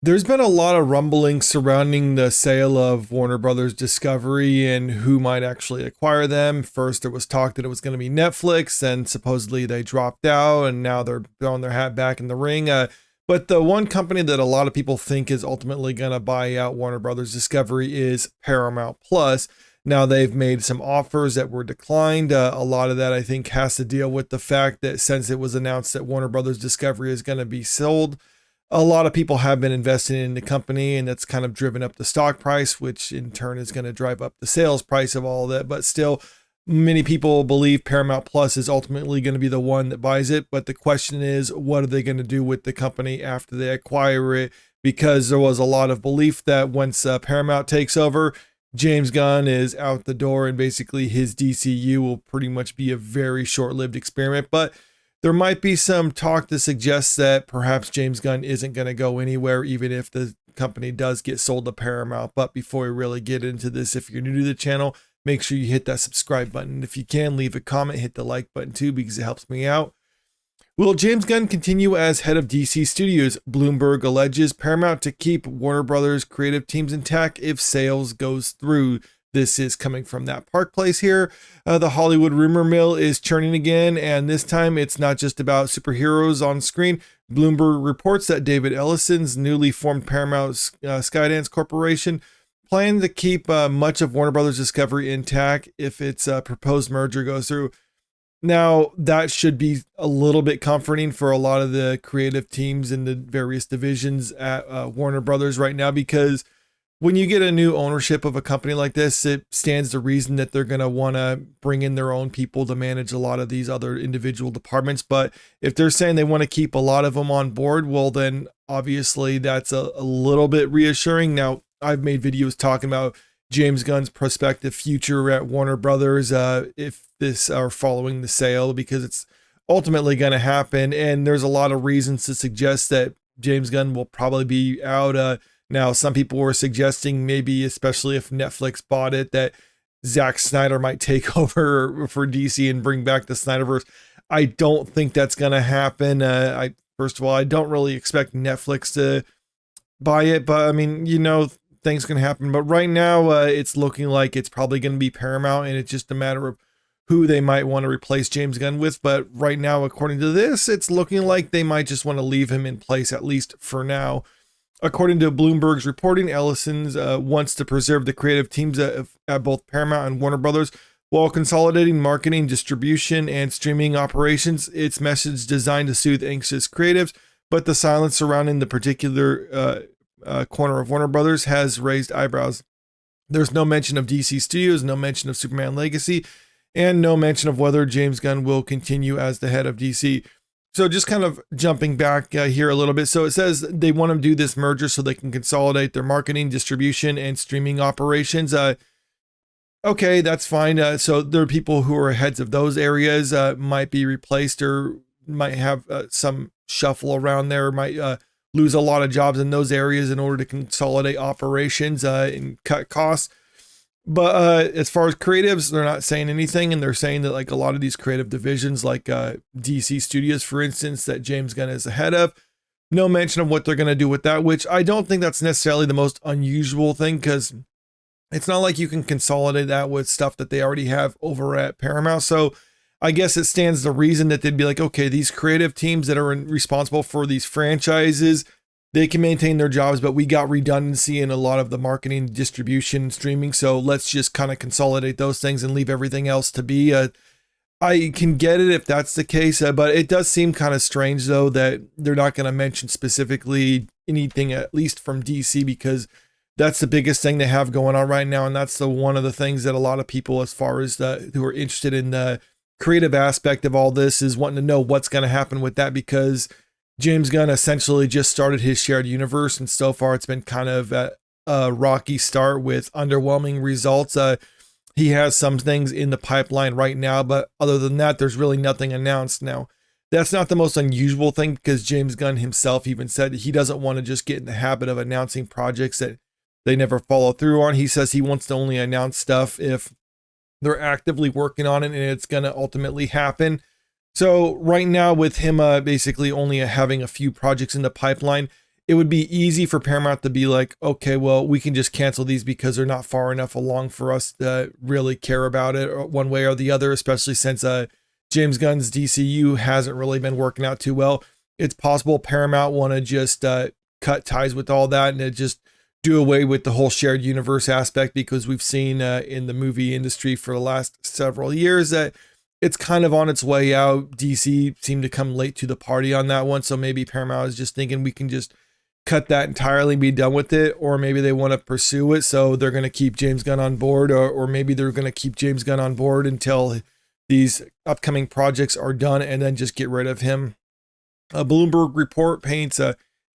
There's been a lot of rumbling surrounding the sale of Warner Brothers Discovery and who might actually acquire them. First, there was talk that it was going to be Netflix, and supposedly they dropped out, and now they're throwing their hat back in the ring. But the one company that a lot of people think is ultimately going to buy out Warner Brothers Discovery is Paramount Plus. Now, they've made some offers that were declined. A lot of that, I think, has to deal with the fact that since it was announced that Warner Brothers Discovery is going to be sold, a lot of people have been investing in the company, and that's kind of driven up the stock price, which in turn is going to drive up the sales price of all of that. But still, many people believe Paramount Plus is ultimately going to be the one that buys it. But the question is, what are they going to do with the company after they acquire it? Because there was a lot of belief that once Paramount takes over, James Gunn is out the door, and basically his DCU will pretty much be a very short-lived experiment. But there might be some talk to suggest that perhaps James Gunn isn't going to go anywhere, even if the company does get sold to Paramount. But before we really get into this, if you're new to the channel, make sure you hit that subscribe button. If you can, leave a comment, hit the like button too, because it helps me out. Will James Gunn continue as head of DC Studios? Bloomberg alleges Paramount to keep Warner Brothers creative teams intact if sales goes through. This is coming from that Park Place here. The Hollywood rumor mill is churning again, and this time it's not just about superheroes on screen. Bloomberg reports that David Ellison's newly formed Paramount Skydance Corporation plans to keep much of Warner Brothers Discovery intact if its proposed merger goes through. Now, that should be a little bit comforting for a lot of the creative teams in the various divisions at Warner Brothers right now, because when you get a new ownership of a company like this, it stands to reason that they're going to want to bring in their own people to manage a lot of these other individual departments. But if they're saying they want to keep a lot of them on board, well, then obviously that's a little bit reassuring. Now, I've made videos talking about James Gunn's prospective future at Warner Brothers if this are following the sale, because it's ultimately going to happen. And there's a lot of reasons to suggest that James Gunn will probably be out. Now, some people were suggesting maybe, especially if Netflix bought it, that Zack Snyder might take over for DC and bring back the Snyderverse. I don't think that's going to happen. First of all, I don't really expect Netflix to buy it, but I mean, things can happen. But right now, it's looking like it's probably going to be Paramount, and it's just a matter of who they might want to replace James Gunn with. But right now, according to this, it's looking like they might just want to leave him in place, at least for now. According to Bloomberg's reporting, Ellison's wants to preserve the creative teams at both Paramount and Warner Brothers while consolidating marketing, distribution, and streaming operations. Its message designed to soothe anxious creatives, but the silence surrounding the particular corner of Warner Brothers has raised eyebrows. There's no mention of DC Studios, no mention of Superman Legacy, and no mention of whether James Gunn will continue as the head of DC. So just kind of jumping back here a little bit. So it says they want to do this merger so they can consolidate their marketing, distribution, and streaming operations. Okay, that's fine. So there are people who are heads of those areas might be replaced or might have some shuffle around there, might lose a lot of jobs in those areas in order to consolidate operations and cut costs. But as far as creatives, they're not saying anything, and they're saying that like a lot of these creative divisions, like DC Studios, for instance, that James Gunn is the head of, no mention of what they're going to do with that, which I don't think that's necessarily the most unusual thing, because it's not like you can consolidate that with stuff that they already have over at Paramount. So I guess it stands to reason that they'd be like, okay, these creative teams that are responsible for these franchises, they can maintain their jobs, but we got redundancy in a lot of the marketing, distribution, streaming. So let's just kind of consolidate those things and leave everything else to be. I can get it if that's the case, but it does seem kind of strange, though, that they're not going to mention specifically anything, at least from DC, because that's the biggest thing they have going on right now. And that's one of the things that a lot of people, as far as who are interested in the creative aspect of all this, is wanting to know what's going to happen with that, because James Gunn essentially just started his shared universe, and so far it's been kind of a rocky start with underwhelming results. He has some things in the pipeline right now, but other than that, there's really nothing announced. Now, that's not the most unusual thing, because James Gunn himself even said he doesn't want to just get in the habit of announcing projects that they never follow through on. He says he wants to only announce stuff if they're actively working on it and it's going to ultimately happen. So right now, with him basically only having a few projects in the pipeline, it would be easy for Paramount to be like, okay, well, we can just cancel these because they're not far enough along for us to really care about it one way or the other, especially since James Gunn's DCU hasn't really been working out too well. It's possible Paramount want to just cut ties with all that and just do away with the whole shared universe aspect, because we've seen in the movie industry for the last several years that it's kind of on its way out. DC seemed to come late to the party on that one. So maybe Paramount is just thinking we can just cut that entirely and be done with it, or maybe they want to pursue it. So they're going to keep James Gunn on board, or maybe they're going to keep James Gunn on board until these upcoming projects are done and then just get rid of him. A Bloomberg report paints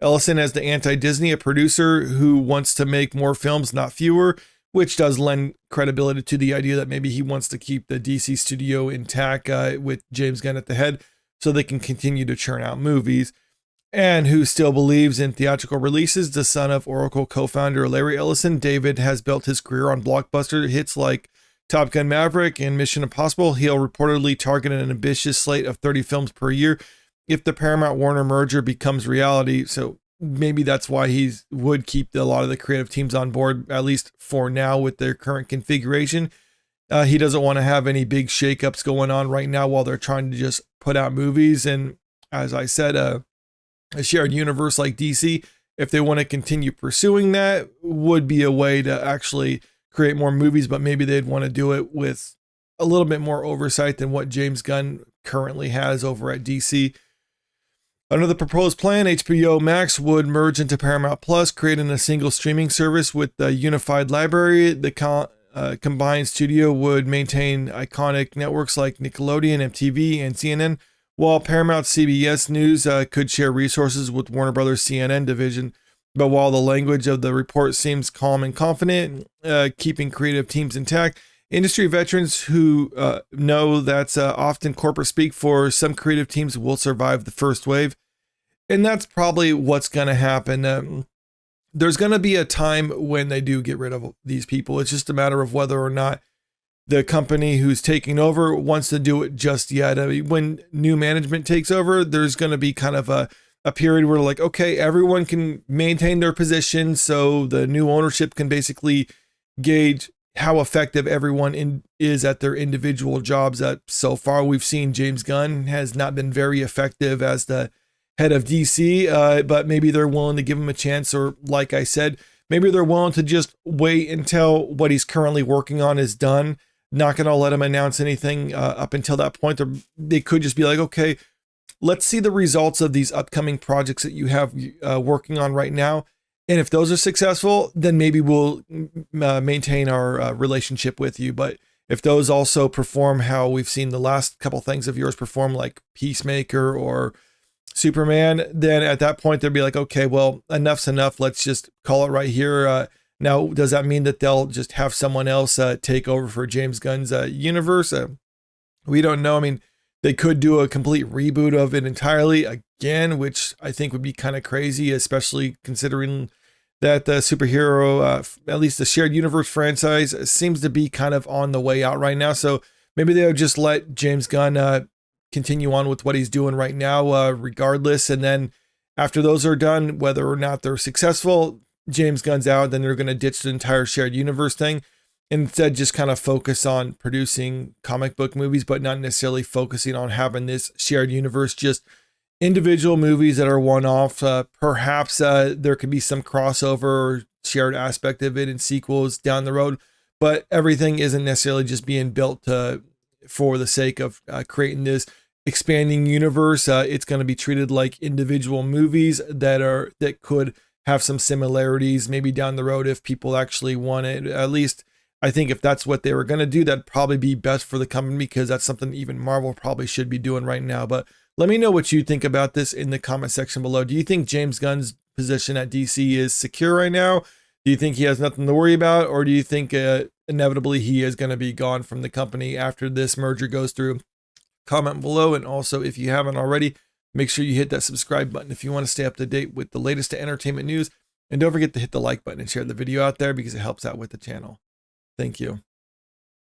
Ellison as the anti-Disney, a producer who wants to make more films, not fewer, which does lend credibility to the idea that maybe he wants to keep the DC studio intact with James Gunn at the head so they can continue to churn out movies. And who still believes in theatrical releases, the son of Oracle co-founder Larry Ellison, David has built his career on blockbuster hits like Top Gun Maverick and Mission Impossible. He'll reportedly target an ambitious slate of 30 films per year if the Paramount Warner merger becomes reality. So maybe that's why he would keep a lot of the creative teams on board, at least for now with their current configuration. He doesn't want to have any big shakeups going on right now while they're trying to just put out movies. And as I said, a shared universe like DC, if they want to continue pursuing that, would be a way to actually create more movies, but maybe they'd want to do it with a little bit more oversight than what James Gunn currently has over at DC. Under the proposed plan, HBO Max would merge into Paramount Plus, creating a single streaming service with a unified library. The combined studio would maintain iconic networks like Nickelodeon, MTV, and CNN, while Paramount CBS News could share resources with Warner Brothers CNN division. But while the language of the report seems calm and confident, keeping creative teams intact, industry veterans who know that's often corporate speak for some creative teams will survive the first wave. And that's probably what's going to happen. There's going to be a time when they do get rid of these people. It's just a matter of whether or not the company who's taking over wants to do it just yet. I mean, when new management takes over, there's going to be kind of a period where like, okay, everyone can maintain their position. So the new ownership can basically gauge how effective everyone is at their individual jobs. That so far we've seen James Gunn has not been very effective as the head of DC, but maybe they're willing to give him a chance, or like I said, maybe they're willing to just wait until what he's currently working on is done. Not going to let him announce anything up until that point. They could just be like, okay, let's see the results of these upcoming projects that you have working on right now. And if those are successful, then maybe we'll maintain our relationship with you. But if those also perform how we've seen the last couple things of yours perform, like Peacemaker or Superman, then at that point they'll be like, okay, well, enough's enough. Let's just call it right here. Now, does that mean that they'll just have someone else take over for James Gunn's universe? We don't know. I mean, they could do a complete reboot of it entirely again, which I think would be kind of crazy, especially considering that the superhero, at least the shared universe franchise, seems to be kind of on the way out right now. So maybe they'll just let James Gunn continue on with what he's doing right now, regardless. And then after those are done, whether or not they're successful, James Gunn's out, then they're going to ditch the entire shared universe thing. Instead, just kind of focus on producing comic book movies, but not necessarily focusing on having this shared universe, just individual movies that are one-off. Perhaps there could be some crossover or shared aspect of it in sequels down the road, but everything isn't necessarily just being built for the sake of creating this expanding universe. It's going to be treated like individual movies that could have some similarities maybe down the road if people actually want it. At least I think if that's what they were going to do, that'd probably be best for the company, because that's something even Marvel probably should be doing right now. But let me know what you think about this in the comment section below. Do you think James Gunn's position at DC is secure right now? Do you think he has nothing to worry about? Or do you think inevitably he is going to be gone from the company after this merger goes through? Comment below. And also, if you haven't already, make sure you hit that subscribe button if you want to stay up to date with the latest entertainment news. And don't forget to hit the like button and share the video out there, because it helps out with the channel. Thank you.